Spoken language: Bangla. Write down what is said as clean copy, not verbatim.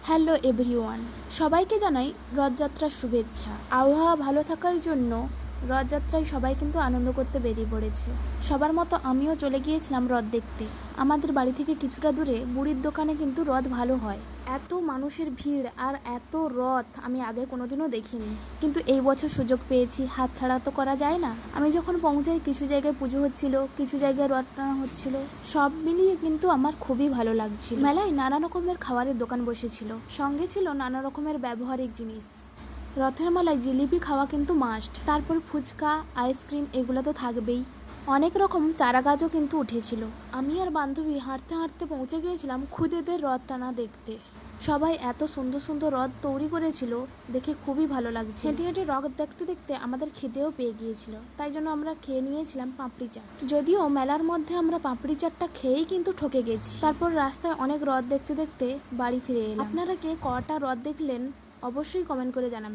হ্যালো এভরিওয়ান, সবাইকে জানাই রথযাত্রার শুভেচ্ছা। আবহাওয়া ভালো থাকার জন্য রথযাত্রায় সবাই কিন্তু আনন্দ করতে বেরিয়ে পড়েছে। সবার মতো আমিও চলে গিয়েছিলাম রথ দেখতে। আমাদের বাড়ি থেকে কিছুটা দূরে বুড়ির দোকানে কিন্তু রথ ভালো হয়। এত মানুষের ভিড় আর এত রথ আমি আগে কোনোদিনও দেখিনি, কিন্তু এই বছর সুযোগ পেয়েছি, হাত ছাড়া তো করা যায় না। আমি যখন পৌঁছাই কিছু জায়গায় পুজো হচ্ছিল, কিছু জায়গায় রথ টানা হচ্ছিল, সব মিলিয়ে কিন্তু আমার খুবই ভালো লাগছিল। মেলায় নানা রকমের খাবারের দোকান বসেছিল, সঙ্গে ছিল নানা রকমের ব্যবহারিক জিনিস। রথের মেলায় জিলিপি খাওয়া কিন্তু মাস্ট, তারপর ফুচকা, আইসক্রিম এগুলো তো থাকবেই। অনেক রকম চারা গাছও কিন্তু উঠেছিল। আমি আর বান্ধবী হাঁটতে হাঁটতে পৌঁছে গিয়েছিলাম খুদেদের রথ টানা দেখতে। সবাই এত সুন্দর সুন্দর রথ তৈরি করেছিল, দেখে খুবই ভালো লাগছে। হেঁটে হেঁটে রথ দেখতে দেখতে আমাদের খিদেও পেয়ে গিয়েছিল, তাই জন্য আমরা খেয়ে নিয়েছিলাম পাপড়ি চাট। যদিও মেলার মধ্যে আমরা পাপড়ি চাটটা খেয়েই কিন্তু ঠকে গেছি। তারপর রাস্তায় অনেক রথ দেখতে দেখতে বাড়ি ফিরে এলাম। আপনারা কে কটা রথ দেখলেন অবশ্যই কমেন্ট করে জানাবেন।